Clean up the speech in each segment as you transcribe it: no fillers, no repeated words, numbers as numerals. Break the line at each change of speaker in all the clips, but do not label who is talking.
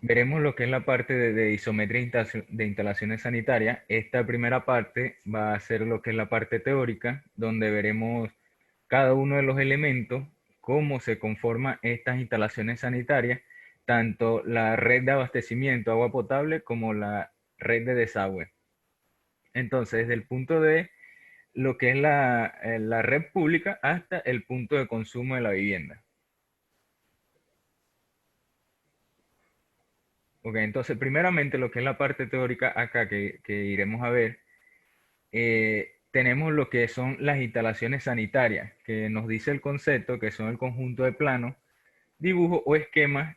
veremos lo que es la parte de isometría de instalaciones sanitarias. Esta primera parte va a ser lo que es la parte teórica, donde veremos cada uno de los elementos, cómo se conforman estas instalaciones sanitarias, tanto la red de abastecimiento agua potable como la red de desagüe. Entonces, desde el punto de lo que es la red pública hasta el punto de consumo de la vivienda. Ok, entonces, primeramente, lo que es la parte teórica acá que iremos a ver, tenemos lo que son las instalaciones sanitarias, que nos dice el concepto, que son el conjunto de planos, dibujos o esquemas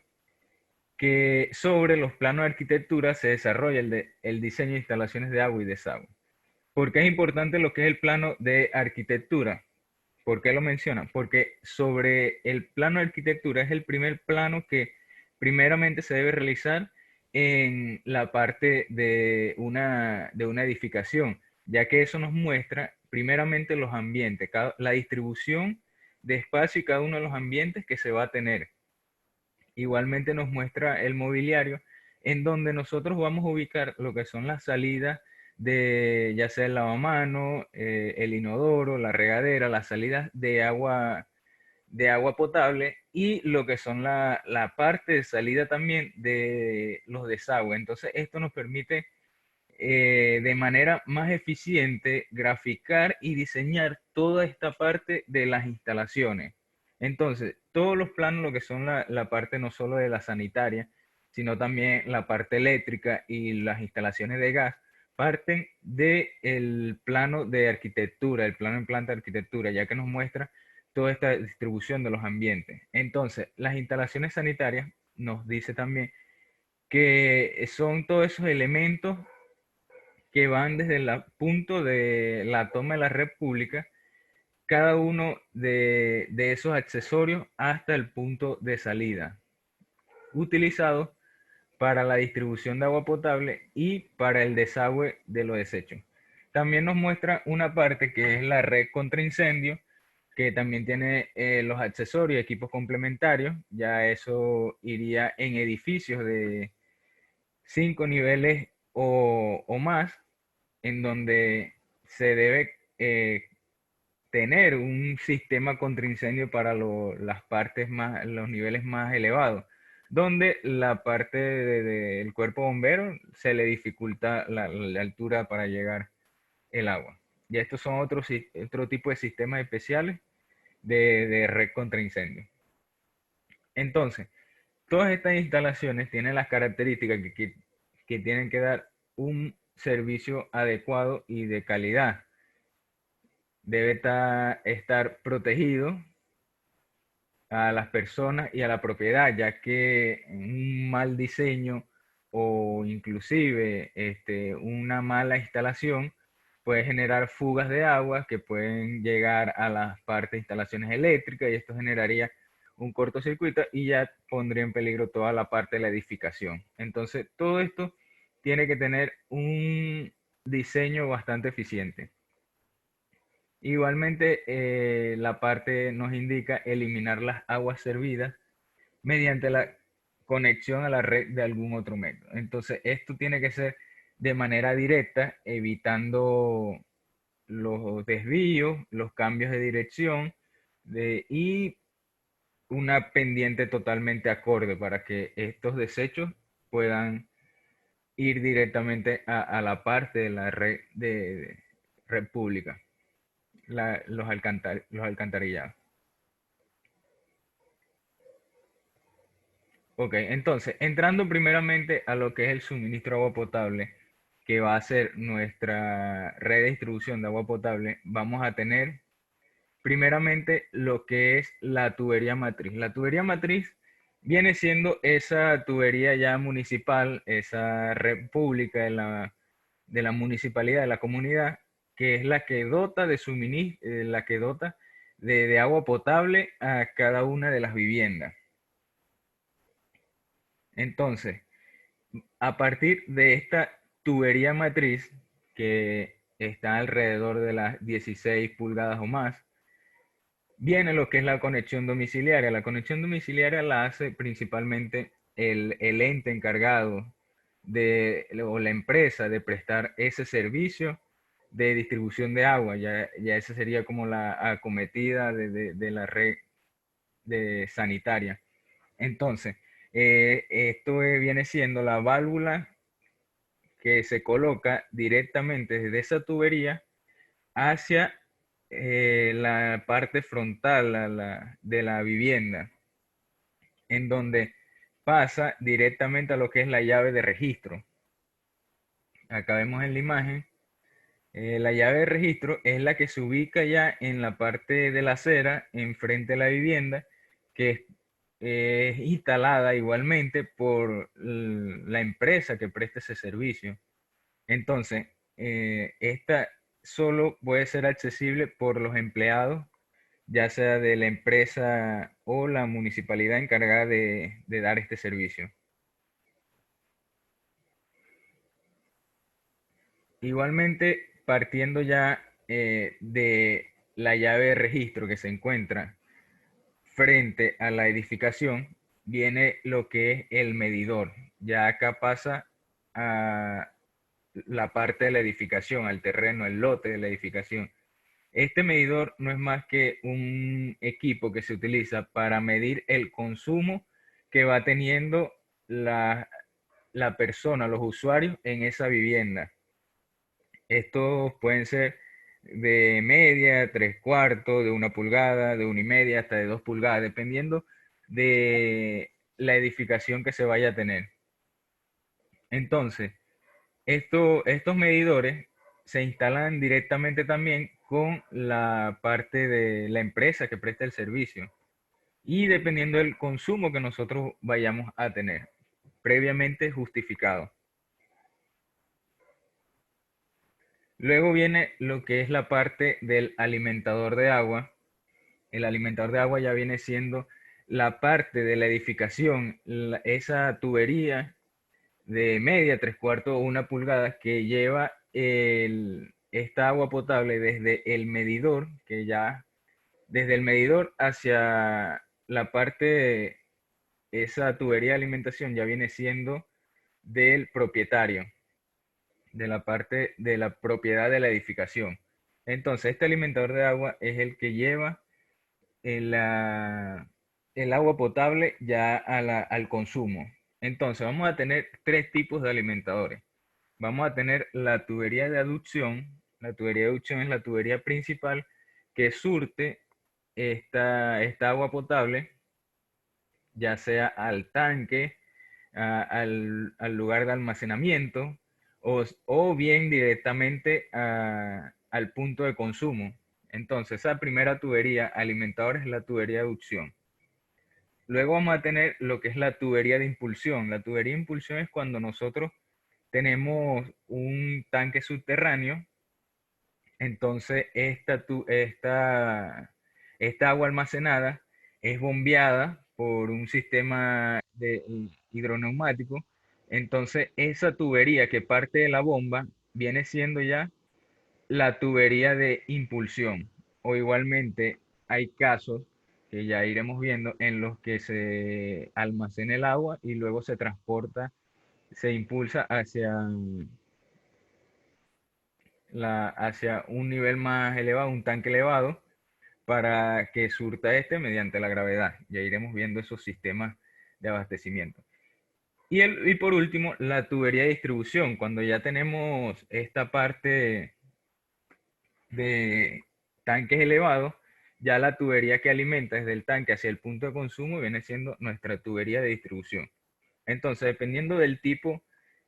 que sobre los planos de arquitectura se desarrolla el diseño de instalaciones de agua y desagüe. ¿Por qué es importante lo que es el plano de arquitectura? ¿Por qué lo mencionan? Porque sobre el plano de arquitectura es el primer plano que primeramente se debe realizar en la parte de una edificación, ya que eso nos muestra primeramente los ambientes, la distribución de espacio y cada uno de los ambientes que se va a tener. Igualmente nos muestra el mobiliario en donde nosotros vamos a ubicar lo que son las salidas de ya sea el lavamano, el inodoro, la regadera, las salidas de agua potable y lo que son la parte de salida también de los desagües. Entonces esto nos permite de manera más eficiente graficar y diseñar toda esta parte de las instalaciones. Entonces, todos los planos, lo que son la parte no solo de la sanitaria, sino también la parte eléctrica y las instalaciones de gas, parten del plano de arquitectura, el plano en planta de arquitectura, ya que nos muestra toda esta distribución de los ambientes. Entonces, las instalaciones sanitarias nos dice también que son todos esos elementos que van desde el punto de la toma de la red pública, cada uno de esos accesorios hasta el punto de salida, utilizado para la distribución de agua potable y para el desagüe de los desechos. También nos muestra una parte que es la red contra incendio, que también tiene los accesorios y equipos complementarios. Ya eso iría en edificios de 5 niveles o más, en donde se debe tener un sistema contra incendio para las partes más, los niveles más elevados, donde la parte del cuerpo bombero se le dificulta la altura para llegar el agua. Y estos son otro tipo de sistemas especiales de red contra incendio. Entonces, todas estas instalaciones tienen las características que tienen que dar un servicio adecuado y de calidad. Debe estar protegido a las personas y a la propiedad, ya que un mal diseño o inclusive una mala instalación puede generar fugas de agua que pueden llegar a las partes de instalaciones eléctricas y esto generaría un cortocircuito y ya pondría en peligro toda la parte de la edificación. Entonces, todo esto tiene que tener un diseño bastante eficiente. Igualmente, la parte nos indica eliminar las aguas servidas mediante la conexión a la red de algún otro método. Entonces, esto tiene que ser de manera directa, evitando los desvíos, los cambios de dirección y una pendiente totalmente acorde para que estos desechos puedan ir directamente a la parte de la red de red pública, los alcantarillados. Ok, entonces, entrando primeramente a lo que es el suministro de agua potable, que va a ser nuestra red de distribución de agua potable, vamos a tener primeramente lo que es la tubería matriz. La tubería matriz viene siendo esa tubería ya municipal, esa red pública de la municipalidad, de la comunidad, que es la que dota de suministro, la que dota de agua potable a cada una de las viviendas. Entonces, a partir de esta tubería matriz, que está alrededor de las 16 pulgadas o más, viene lo que es la conexión domiciliaria. La conexión domiciliaria la hace principalmente el ente encargado o la empresa de prestar ese servicio de distribución de agua. Ya esa sería como la acometida de la red sanitaria. Entonces, esto viene siendo la válvula que se coloca directamente desde esa tubería hacia la parte frontal de la vivienda, en donde pasa directamente a lo que es la llave de registro. Acá vemos en la imagen, la llave de registro es la que se ubica ya en la parte de la acera, enfrente de la vivienda, que es instalada igualmente por la empresa que presta ese servicio. Entonces, esta solo puede ser accesible por los empleados, ya sea de la empresa o la municipalidad encargada de dar este servicio. Igualmente, partiendo ya de la llave de registro que se encuentra frente a la edificación, viene lo que es el medidor. Ya acá pasa a la parte de la edificación, al terreno, el lote de la edificación. Este medidor no es más que un equipo que se utiliza para medir el consumo que va teniendo la persona, los usuarios en esa vivienda. Estos pueden ser de media, 3/4, de 1 pulgada, de 1,5, hasta de 2 pulgadas, dependiendo de la edificación que se vaya a tener. Entonces, estos medidores se instalan directamente también con la parte de la empresa que presta el servicio y dependiendo del consumo que nosotros vayamos a tener, previamente justificado. Luego viene lo que es la parte del alimentador de agua. El alimentador de agua ya viene siendo la parte de la edificación, esa tubería de media, 3/4 o 1 pulgada que lleva esta agua potable desde el medidor, que ya desde el medidor hacia la parte, esa tubería de alimentación ya viene siendo del propietario, de la parte de la propiedad de la edificación. Entonces, este alimentador de agua es el que lleva el, el agua potable ya al consumo. Entonces, vamos a tener tres tipos de alimentadores. Vamos a tener la tubería de aducción. La tubería de aducción es la tubería principal que surte esta agua potable, ya sea al tanque, al lugar de almacenamiento o bien directamente al punto de consumo. Entonces, esa primera tubería alimentadora es la tubería de aducción. Luego vamos a tener lo que es la tubería de impulsión. La tubería de impulsión es cuando nosotros tenemos un tanque subterráneo. Entonces, esta agua almacenada es bombeada por un sistema de hidroneumático. Entonces, esa tubería que parte de la bomba viene siendo ya la tubería de impulsión. O igualmente hay casos que ya iremos viendo en los que se almacena el agua y luego se transporta, se impulsa hacia un nivel más elevado, un tanque elevado, para que surta este mediante la gravedad. Ya iremos viendo esos sistemas de abastecimiento. Y por último, la tubería de distribución. Cuando ya tenemos esta parte de tanques elevados, ya la tubería que alimenta desde el tanque hacia el punto de consumo viene siendo nuestra tubería de distribución. Entonces, dependiendo del tipo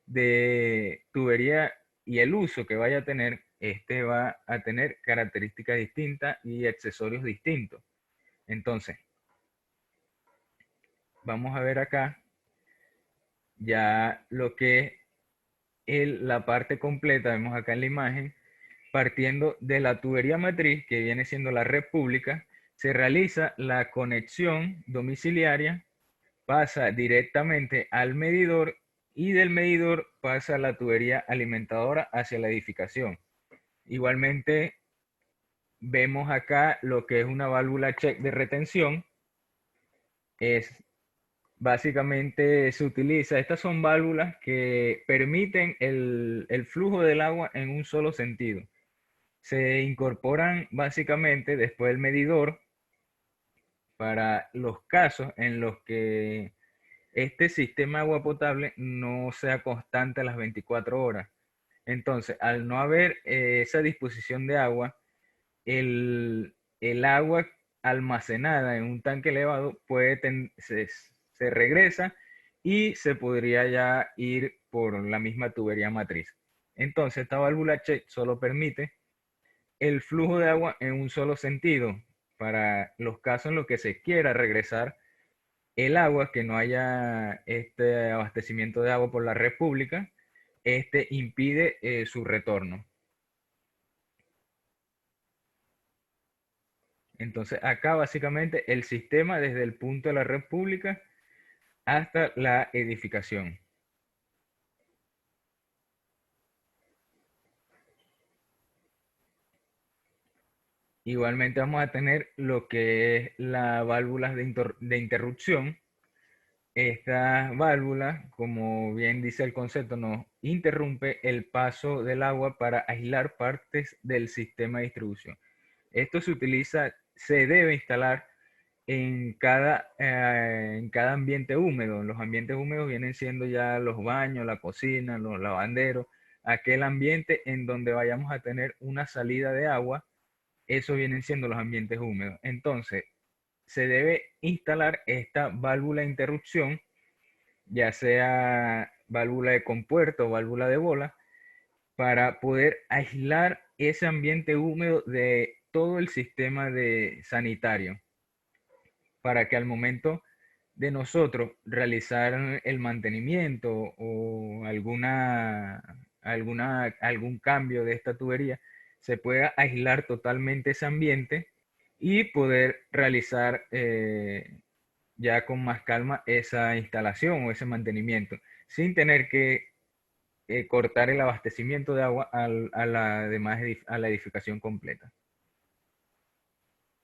de tubería y el uso que vaya a tener, este va a tener características distintas y accesorios distintos. Entonces, vamos a ver acá ya lo que es la parte completa, vemos acá en la imagen, partiendo de la tubería matriz, que viene siendo la red pública, se realiza la conexión domiciliaria, pasa directamente al medidor y del medidor pasa a la tubería alimentadora hacia la edificación. Igualmente, vemos acá lo que es una válvula check de retención. Es básicamente se utiliza, estas son válvulas que permiten el flujo del agua en un solo sentido. Se incorporan básicamente después del medidor para los casos en los que este sistema de agua potable no sea constante a las 24 horas. Entonces, al no haber esa disposición de agua, el agua almacenada en un tanque elevado se regresa y se podría ya ir por la misma tubería matriz. Entonces, esta válvula check solo permite el flujo de agua en un solo sentido para los casos en los que se quiera regresar el agua, que no haya este abastecimiento de agua por la red pública, este impide su retorno. Entonces, acá básicamente el sistema desde el punto de la red pública hasta la edificación. Igualmente vamos a tener lo que es las válvulas de interrupción. Esta válvula, como bien dice el concepto, nos interrumpe el paso del agua para aislar partes del sistema de distribución. Esto se debe instalar en cada ambiente húmedo. Los ambientes húmedos vienen siendo ya los baños, la cocina, los lavanderos, aquel ambiente en donde vayamos a tener una salida de agua, eso vienen siendo los ambientes húmedos. Entonces, se debe instalar esta válvula de interrupción, ya sea válvula de compuerto o válvula de bola, para poder aislar ese ambiente húmedo de todo el sistema sanitario, para que al momento de nosotros realizar el mantenimiento o algún cambio de esta tubería, se pueda aislar totalmente ese ambiente y poder realizar ya con más calma esa instalación o ese mantenimiento, sin tener que cortar el abastecimiento de agua a la edificación completa.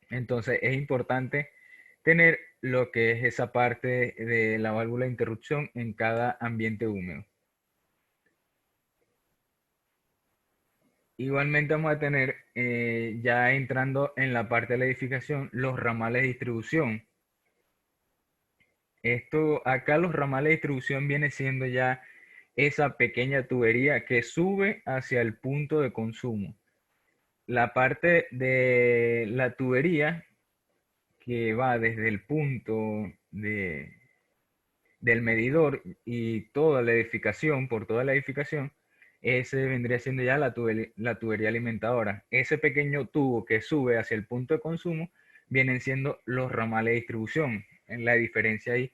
Entonces es importante tener lo que es esa parte de la válvula de interrupción en cada ambiente húmedo. Igualmente vamos a tener, ya entrando en la parte de la edificación, los ramales de distribución. Acá los ramales de distribución viene siendo ya esa pequeña tubería que sube hacia el punto de consumo. La parte de la tubería que va desde el punto del medidor y toda la edificación, por toda la edificación, ese vendría siendo ya la tubería alimentadora. Ese pequeño tubo que sube hacia el punto de consumo vienen siendo los ramales de distribución. En la diferencia ahí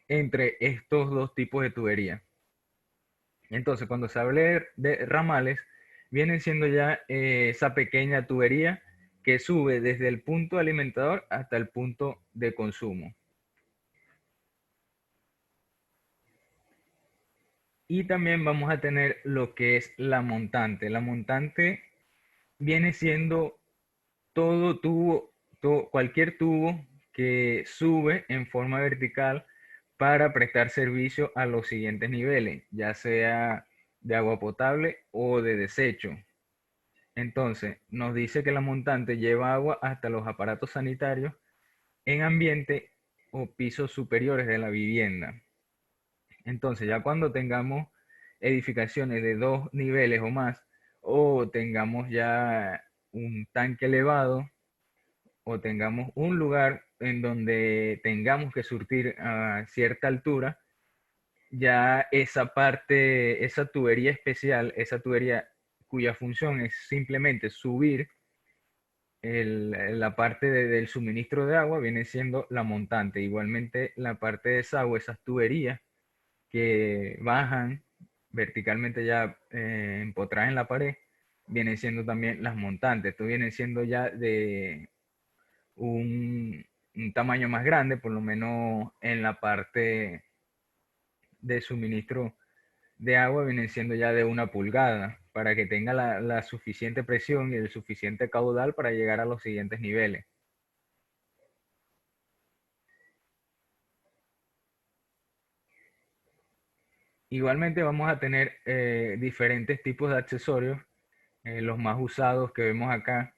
entre estos dos tipos de tubería. Entonces, cuando se habla de ramales, vienen siendo ya esa pequeña tubería que sube desde el punto alimentador hasta el punto de consumo. Y también vamos a tener lo que es la montante. La montante viene siendo todo tubo, cualquier tubo que sube en forma vertical para prestar servicio a los siguientes niveles, ya sea de agua potable o de desecho. Entonces, nos dice que la montante lleva agua hasta los aparatos sanitarios en ambiente o pisos superiores de la vivienda. Entonces, ya cuando tengamos edificaciones de 2 niveles o más, o tengamos ya un tanque elevado, o tengamos un lugar en donde tengamos que surtir a cierta altura, ya esa parte, esa tubería especial, esa tubería cuya función es simplemente subir la parte del suministro de agua, viene siendo la montante. Igualmente la parte de desagüe, esas tuberías que bajan verticalmente ya empotradas en la pared, vienen siendo también las montantes. Esto viene siendo ya de un tamaño más grande, por lo menos en la parte de suministro de agua vienen siendo ya de 1 pulgada, para que tenga la suficiente presión y el suficiente caudal para llegar a los siguientes niveles. Igualmente vamos a tener diferentes tipos de accesorios. Los más usados que vemos acá,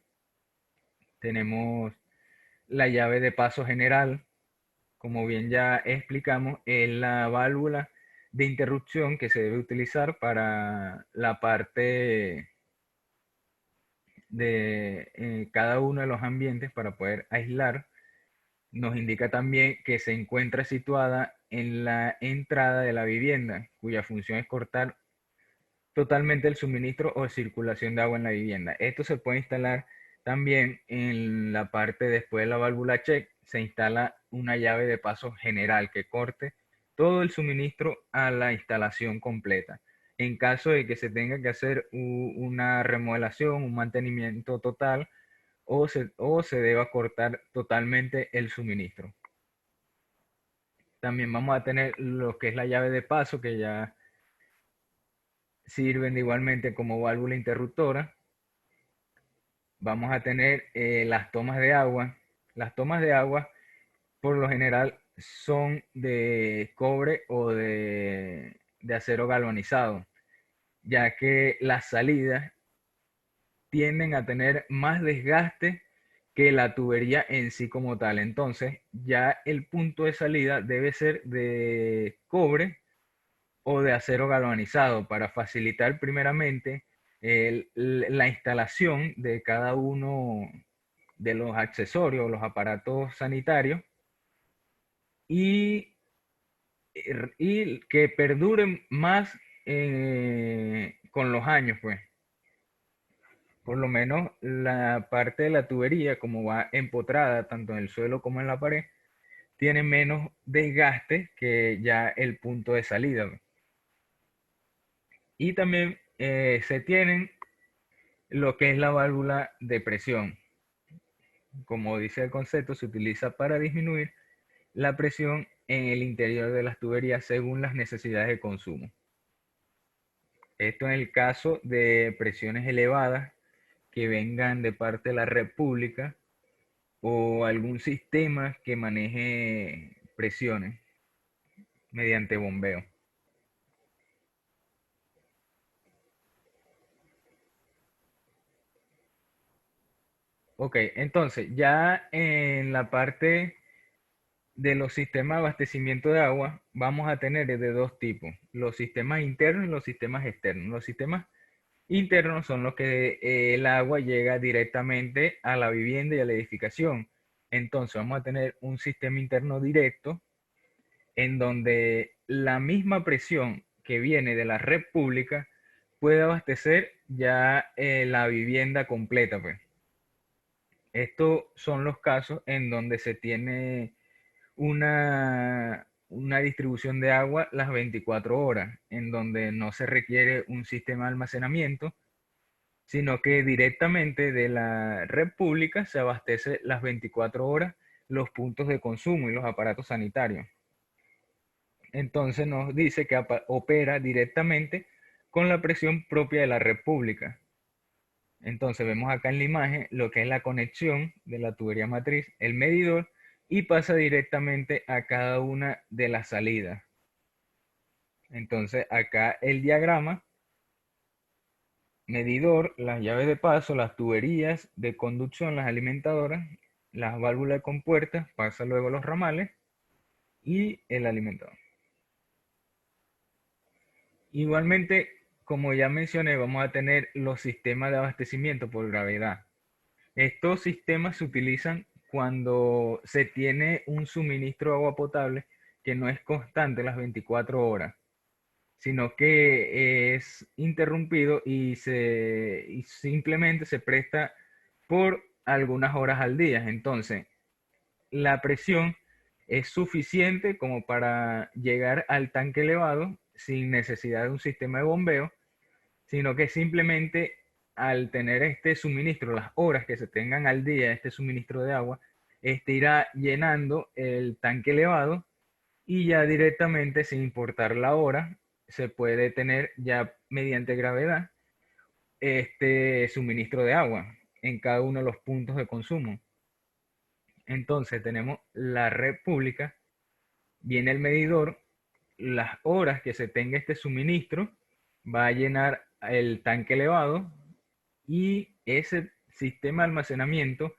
tenemos la llave de paso general. Como bien ya explicamos, es la válvula de interrupción que se debe utilizar para la parte de cada uno de los ambientes para poder aislar. Nos indica también que se encuentra situada en la entrada de la vivienda, cuya función es cortar totalmente el suministro o circulación de agua en la vivienda. Esto se puede instalar también en la parte después de la válvula check, se instala una llave de paso general que corte todo el suministro a la instalación completa. En caso de que se tenga que hacer una remodelación, un mantenimiento total o se deba cortar totalmente el suministro. También vamos a tener lo que es la llave de paso, que ya sirven igualmente como válvula interruptora. Vamos a tener las tomas de agua. Las tomas de agua por lo general son de cobre o de acero galvanizado, ya que las salidas tienden a tener más desgaste que la tubería en sí como tal. Entonces ya el punto de salida debe ser de cobre o de acero galvanizado para facilitar primeramente la instalación de cada uno de los accesorios, los aparatos sanitarios y, y que perduren más con los años, pues. Por lo menos la parte de la tubería, como va empotrada tanto en el suelo como en la pared, tiene menos desgaste que ya el punto de salida. Y también se tienen lo que es la válvula de presión. Como dice el concepto, se utiliza para disminuir la presión en el interior de las tuberías según las necesidades de consumo. Esto en el caso de presiones elevadas que vengan de parte de la red pública o algún sistema que maneje presiones mediante bombeo. Ok, entonces ya en la parte de los sistemas de abastecimiento de agua vamos a tener de dos tipos, los sistemas internos y los sistemas externos. Los sistemas internos son los que el agua llega directamente a la vivienda y a la edificación. Entonces vamos a tener un sistema interno directo en donde la misma presión que viene de la red pública puede abastecer ya la vivienda completa, pues. Estos son los casos en donde se tiene una distribución de agua las 24 horas, en donde no se requiere un sistema de almacenamiento, sino que directamente de la red pública se abastece las 24 horas los puntos de consumo y los aparatos sanitarios. Entonces nos dice que opera directamente con la presión propia de la red pública. Entonces vemos acá en la imagen lo que es la conexión de la tubería matriz, el medidor, y pasa directamente a cada una de las salidas. Entonces acá el diagrama, medidor, las llaves de paso, las tuberías de conducción, las alimentadoras, las válvulas de compuertas, pasa luego los ramales y el alimentador. Igualmente, como ya mencioné, vamos a tener los sistemas de abastecimiento por gravedad. Estos sistemas se utilizan cuando se tiene un suministro de agua potable que no es constante las 24 horas, sino que es interrumpido y simplemente se presta por algunas horas al día. Entonces, la presión es suficiente como para llegar al tanque elevado sin necesidad de un sistema de bombeo, sino que simplemente al tener este suministro, las horas que se tengan al día, este suministro de agua, este irá llenando el tanque elevado y ya directamente sin importar la hora, se puede tener ya mediante gravedad este suministro de agua en cada uno de los puntos de consumo. Entonces tenemos la red pública, viene el medidor las horas que se tenga este suministro, va a llenar el tanque elevado y ese sistema de almacenamiento,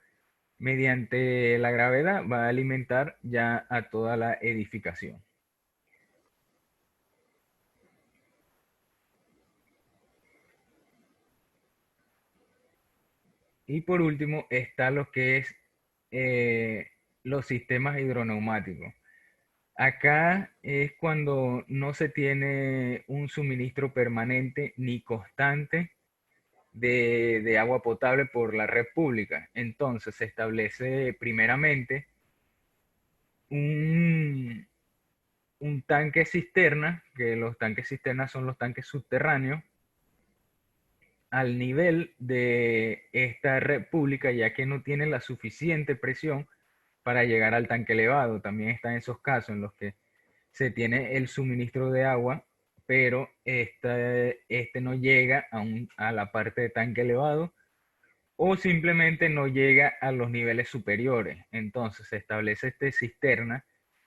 mediante la gravedad, va a alimentar ya a toda la edificación. Y por último está lo que es los sistemas hidroneumáticos. Acá es cuando no se tiene un suministro permanente ni constante de agua potable por la red pública. Entonces se establece primeramente un, un tanque cisterna, que los tanques cisternas son los tanques subterráneos, al nivel de esta red pública, ya que no tiene la suficiente presión para llegar al tanque elevado. También están esos casos en los que se tiene el suministro de agua, pero este no llega a la parte de tanque elevado o simplemente no llega a los niveles superiores. Entonces se establece este cisterna,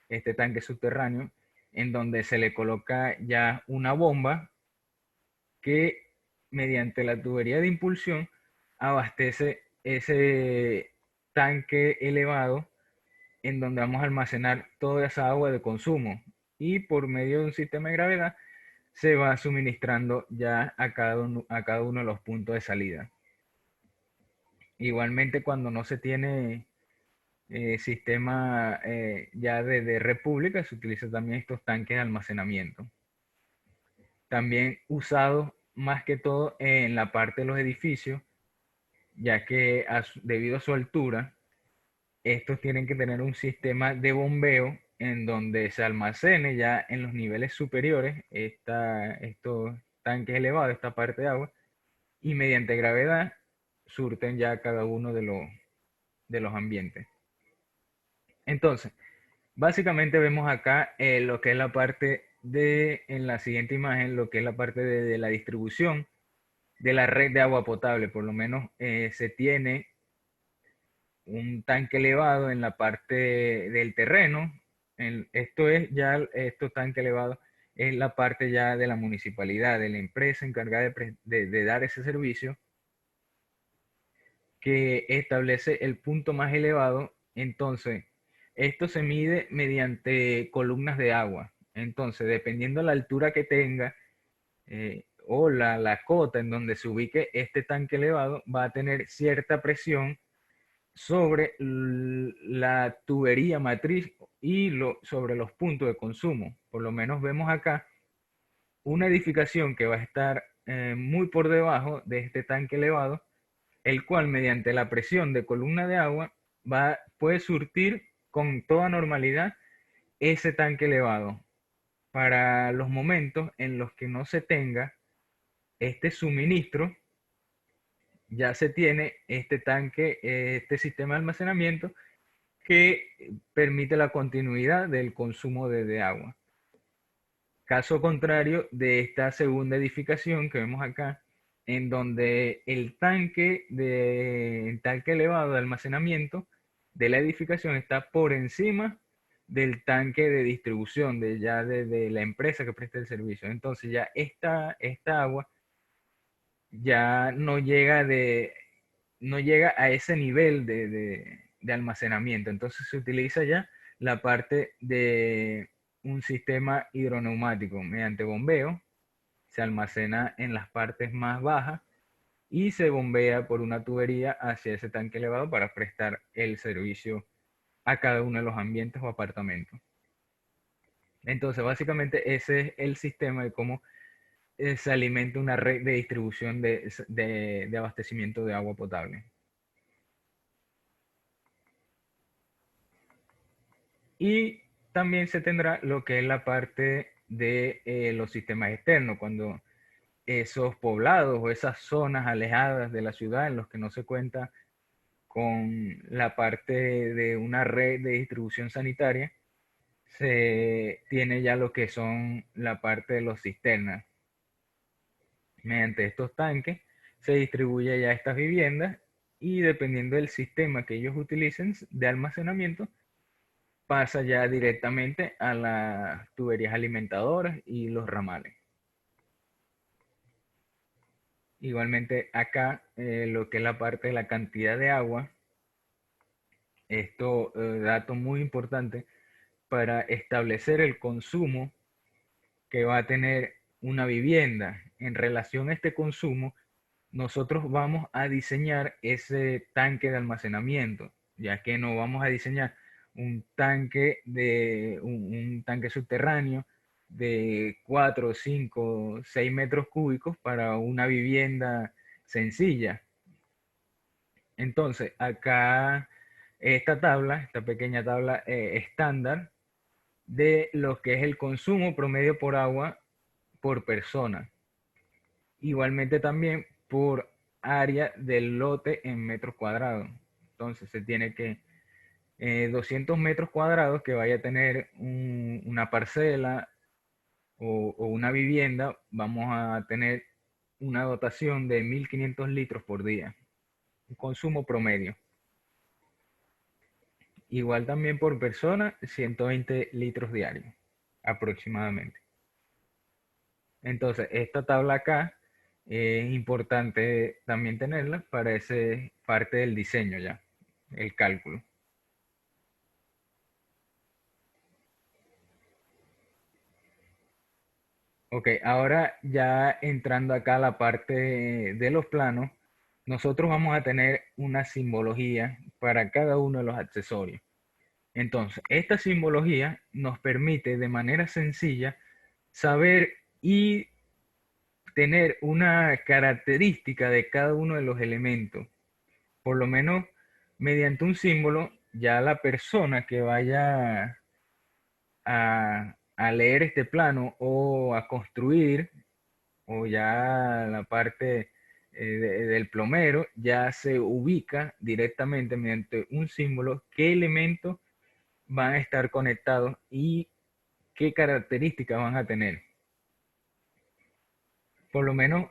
este tanque subterráneo, en donde se le coloca ya una bomba que mediante la tubería de impulsión abastece ese tanque elevado en donde vamos a almacenar toda esa agua de consumo y por medio de un sistema de gravedad se va suministrando ya a cada uno de los puntos de salida. Igualmente cuando no se tiene sistema ya de república, se utilizan también estos tanques de almacenamiento. También usados más que todo en la parte de los edificios, ya que debido a su altura, estos tienen que tener un sistema de bombeo en donde se almacene ya en los niveles superiores estos tanques elevados, esta parte de agua, y mediante gravedad surten ya cada uno de los ambientes. Entonces, básicamente vemos acá lo que es la parte en la siguiente imagen, lo que es la parte de la distribución de la red de agua potable. Por lo menos se tiene un tanque elevado en la parte del terreno. Esto tanque elevado es la parte ya de la municipalidad, de la empresa encargada de dar ese servicio, que establece el punto más elevado. Entonces, esto se mide mediante columnas de agua. Entonces, dependiendo de la altura que tenga o la cota en donde se ubique este tanque elevado, va a tener cierta presión sobre la tubería matriz y sobre los puntos de consumo. Por lo menos vemos acá una edificación que va a estar muy por debajo de este tanque elevado, el cual mediante la presión de columna de agua puede surtir con toda normalidad ese tanque elevado para los momentos en los que no se tenga este suministro. Ya se tiene este tanque, este sistema de almacenamiento que permite la continuidad del consumo de agua. Caso contrario de esta segunda edificación que vemos acá, en donde el tanque elevado de almacenamiento de la edificación está por encima del tanque de distribución de la empresa que presta el servicio. Entonces ya esta agua ya no llega a ese nivel de almacenamiento. Entonces se utiliza ya la parte de un sistema hidroneumático mediante bombeo. Se almacena en las partes más bajas y se bombea por una tubería hacia ese tanque elevado para prestar el servicio a cada uno de los ambientes o apartamentos. Entonces, básicamente ese es el sistema de cómo se alimenta una red de distribución de abastecimiento de agua potable. Y también se tendrá lo que es la parte de los sistemas externos, cuando esos poblados o esas zonas alejadas de la ciudad en los que no se cuenta con la parte de una red de distribución sanitaria, se tiene ya lo que son la parte de los cisternas. Mediante estos tanques se distribuye ya estas viviendas y dependiendo del sistema que ellos utilicen de almacenamiento, pasa ya directamente a las tuberías alimentadoras y los ramales. Igualmente acá, lo que es la parte de la cantidad de agua, esto, dato muy importante, para establecer el consumo que va a tener una vivienda en relación a este consumo, nosotros vamos a diseñar ese tanque de almacenamiento, ya que no vamos a diseñar un tanque subterráneo de 4, 5, 6 metros cúbicos para una vivienda sencilla. Entonces, acá esta pequeña tabla estándar de lo que es el consumo promedio por agua por persona. Igualmente también por área del lote en metros cuadrados. Entonces se tiene que 200 metros cuadrados que vaya a tener una parcela o una vivienda, vamos a tener una dotación de 1.500 litros por día, un consumo promedio. Igual también por persona, 120 litros diarios aproximadamente. Entonces, esta tabla acá es importante también tenerla para ese parte del diseño ya, el cálculo. Ok, ahora ya entrando acá a la parte de los planos, nosotros vamos a tener una simbología para cada uno de los accesorios. Entonces, esta simbología nos permite de manera sencilla saber y tener una característica de cada uno de los elementos. Por lo menos mediante un símbolo, ya la persona que vaya a leer este plano o a construir, o ya la parte del plomero, ya se ubica directamente mediante un símbolo qué elementos van a estar conectados y qué características van a tener. Por lo menos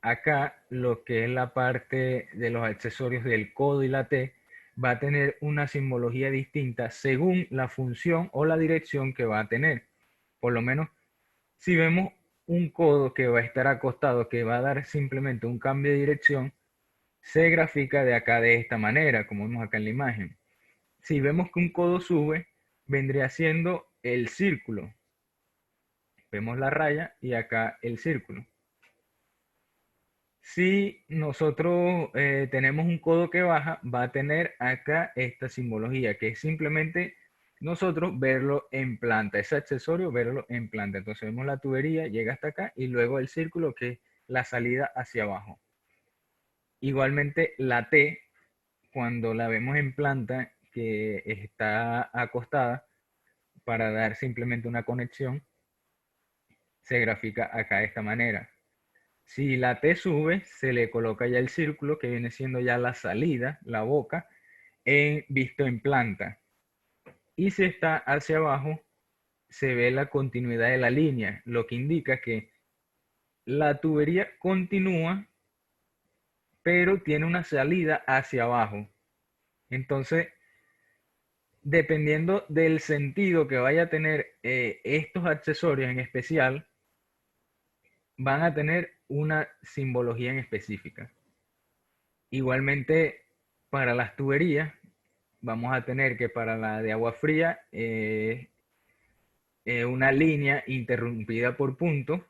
acá lo que es la parte de los accesorios del codo y la T va a tener una simbología distinta según la función o la dirección que va a tener. Por lo menos si vemos un codo que va a estar acostado, que va a dar simplemente un cambio de dirección, se grafica de acá de esta manera, como vemos acá en la imagen. Si vemos que un codo sube, vendría siendo el círculo. Vemos la raya y acá el círculo. Si nosotros tenemos un codo que baja, va a tener acá esta simbología, que es simplemente nosotros verlo en planta, ese accesorio verlo en planta. Entonces vemos la tubería, llega hasta acá y luego el círculo que es la salida hacia abajo. Igualmente la T, cuando la vemos en planta, que está acostada para dar simplemente una conexión, se grafica acá de esta manera. Si la T sube, se le coloca ya el círculo que viene siendo ya la salida, la boca, visto en planta. Y si está hacia abajo, se ve la continuidad de la línea, lo que indica que la tubería continúa, pero tiene una salida hacia abajo. Entonces, dependiendo del sentido que vaya a tener estos accesorios en especial, van a tener una simbología en específica. Igualmente, para las tuberías, vamos a tener que para la de agua fría, una línea interrumpida por punto,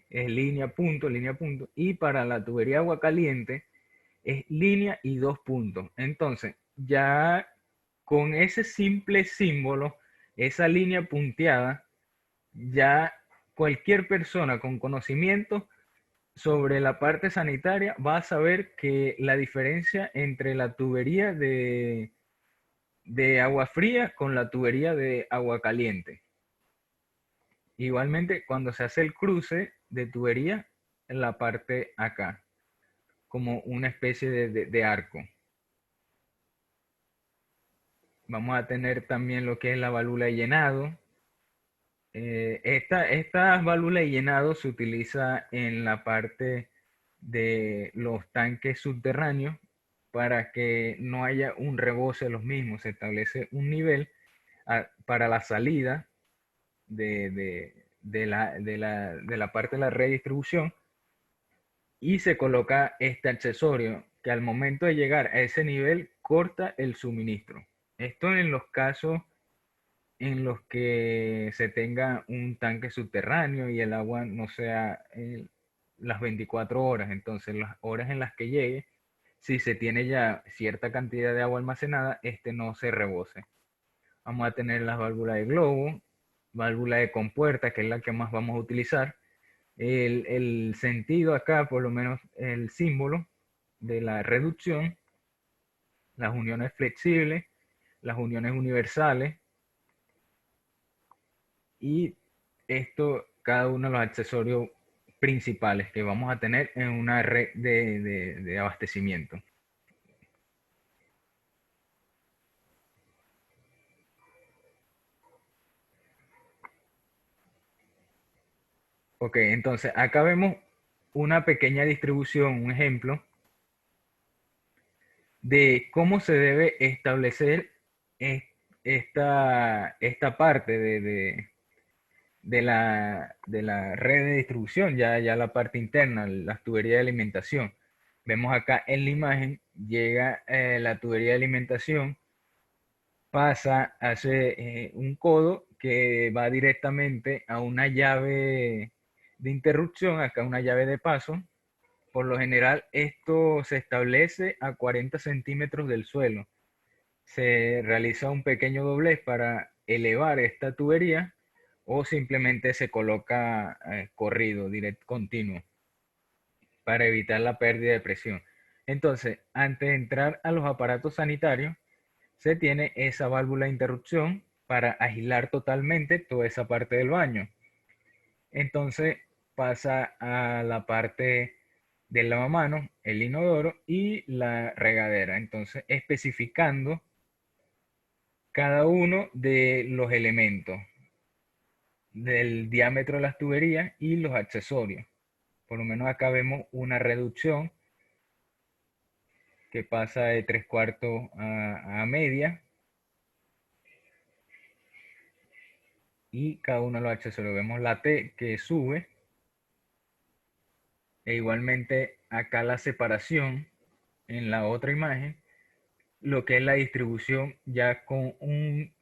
es línea punto, y para la tubería de agua caliente es línea y dos puntos. Entonces, ya con ese simple símbolo, esa línea punteada, ya cualquier persona con conocimiento sobre la parte sanitaria va a saber que la diferencia entre la tubería de agua fría con la tubería de agua caliente. Igualmente, cuando se hace el cruce de tubería en la parte acá, como una especie de arco. Vamos a tener también lo que es la válvula de llenado. Esta válvula de llenado se utiliza en la parte de los tanques subterráneos para que no haya un rebose de los mismos. Se establece un nivel para la salida de la parte de la redistribución y se coloca este accesorio que al momento de llegar a ese nivel corta el suministro. Esto en los casos en los que se tenga un tanque subterráneo y el agua no sea las 24 horas. Entonces, las horas en las que llegue, si se tiene ya cierta cantidad de agua almacenada, este no se rebose. Vamos a tener las válvulas de globo, válvula de compuerta, que es la que más vamos a utilizar. El sentido acá, por lo menos el símbolo de la reducción, las uniones flexibles, las uniones universales, y esto, cada uno de los accesorios principales que vamos a tener en una red de abastecimiento. Ok, entonces acá vemos una pequeña distribución, un ejemplo de cómo se debe establecer esta parte de la red de distribución, ya la parte interna, las tuberías de alimentación. Vemos acá en la imagen, llega la tubería de alimentación, pasa, hace un codo que va directamente a una llave de interrupción, acá una llave de paso. Por lo general, esto se establece a 40 centímetros del suelo. Se realiza un pequeño doblez para elevar esta tubería o simplemente se coloca corrido, directo, continuo, para evitar la pérdida de presión. Entonces, antes de entrar a los aparatos sanitarios, se tiene esa válvula de interrupción para aislar totalmente toda esa parte del baño. Entonces pasa a la parte del lavamanos, el inodoro y la regadera. Entonces, especificando cada uno de los elementos del diámetro de las tuberías y los accesorios. Por lo menos acá vemos una reducción que pasa de 3/4 a media, y cada uno de los accesorios. Vemos la T que sube, e igualmente acá la separación en la otra imagen, lo que es la distribución ya con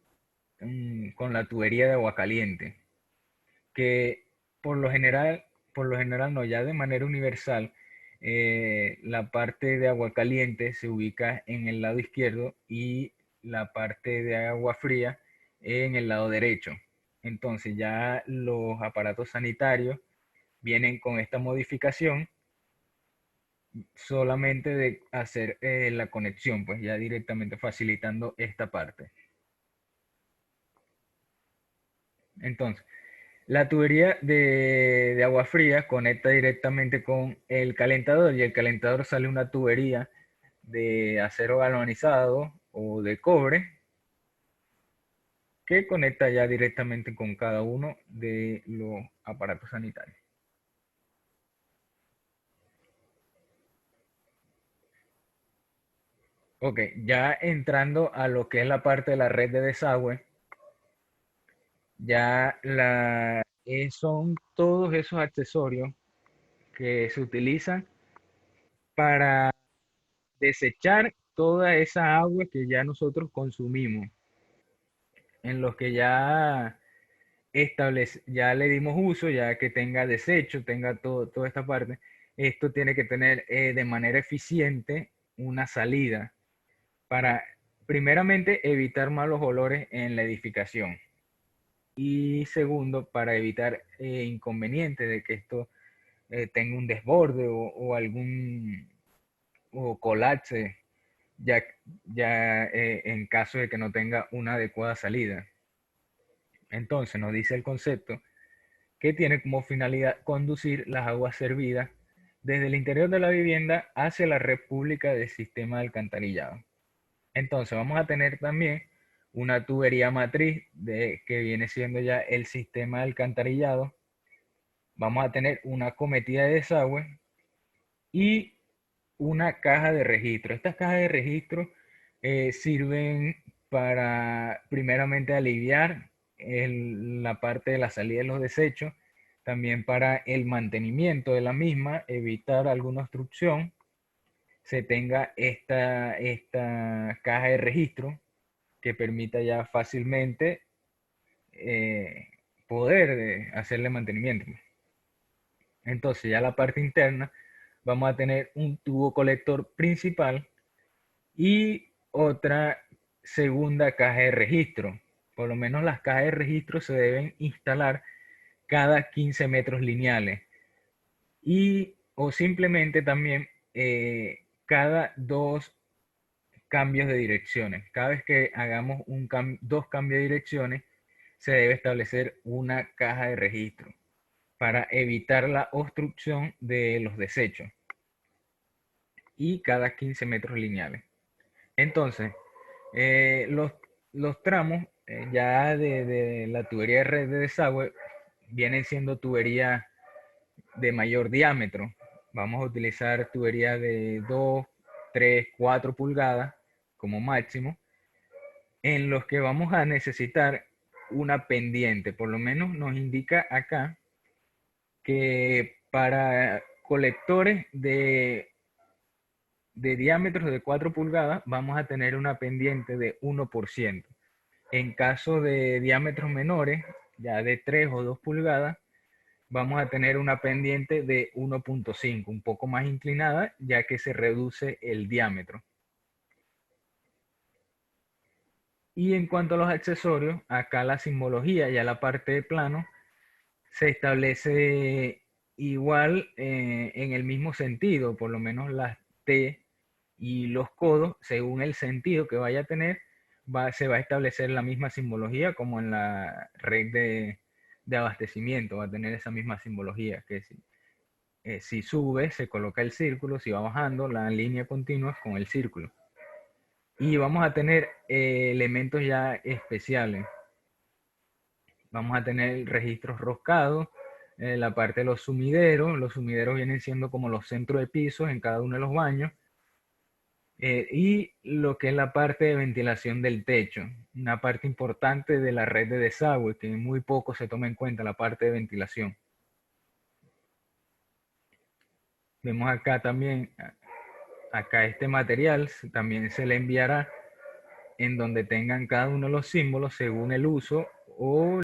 la tubería de agua caliente, que por lo general, no, ya de manera universal, la parte de agua caliente se ubica en el lado izquierdo y la parte de agua fría en el lado derecho. Entonces ya los aparatos sanitarios vienen con esta modificación solamente de hacer la conexión, pues ya directamente facilitando esta parte. Entonces, la tubería de agua fría conecta directamente con el calentador, y el calentador sale una tubería de acero galvanizado o de cobre que conecta ya directamente con cada uno de los aparatos sanitarios. Ok, ya entrando a lo que es la parte de la red de desagüe, ya son todos esos accesorios que se utilizan para desechar toda esa agua que ya nosotros consumimos, en los que ya le dimos uso, ya que tenga desecho, tenga toda esta parte. Esto tiene que tener de manera eficiente una salida para, primeramente, evitar malos olores en la edificación. Y segundo, para evitar inconvenientes de que esto tenga un desborde o algún o colapse, ya, en caso de que no tenga una adecuada salida. Entonces nos dice el concepto que tiene como finalidad conducir las aguas servidas desde el interior de la vivienda hacia la red pública del sistema de alcantarillado. Entonces vamos a tener también una tubería matriz que viene siendo ya el sistema de alcantarillado. Vamos a tener una cometida de desagüe y una caja de registro. Estas cajas de registro sirven para, primeramente, aliviar la parte de la salida de los desechos, también para el mantenimiento de la misma, evitar alguna obstrucción, se tenga esta caja de registro que permita ya fácilmente eh, poder hacerle mantenimiento. Entonces ya la parte interna vamos a tener un tubo colector principal y otra segunda caja de registro. Por lo menos las cajas de registro se deben instalar cada 15 metros lineales y o simplemente también cada dos cambios de direcciones. Cada vez que hagamos dos cambios de direcciones, se debe establecer una caja de registro para evitar la obstrucción de los desechos y cada 15 metros lineales. Entonces, los tramos ya de la tubería de red de desagüe vienen siendo tuberías de mayor diámetro. Vamos a utilizar tuberías de 2, 3, 4 pulgadas como máximo, en los que vamos a necesitar una pendiente. Por lo menos nos indica acá que para colectores de diámetros de 4 pulgadas vamos a tener una pendiente de 1%. En caso de diámetros menores, ya de 3 o 2 pulgadas, vamos a tener una pendiente de 1.5, un poco más inclinada, ya que se reduce el diámetro. Y en cuanto a los accesorios, acá la simbología, ya la parte de plano, se establece igual en el mismo sentido, por lo menos las T y los codos, según el sentido que vaya a tener, se va a establecer la misma simbología como en la red de abastecimiento, va a tener esa misma simbología, que si sube se coloca el círculo, si va bajando la línea continua con el círculo. Y vamos a tener elementos ya especiales. Vamos a tener registros roscados, la parte de los sumideros vienen siendo como los centros de pisos en cada uno de los baños, y lo que es la parte de ventilación del techo, una parte importante de la red de desagüe, que muy poco se toma en cuenta la parte de ventilación. Vemos acá también, acá este material también se le enviará en donde tengan cada uno de los símbolos según el uso o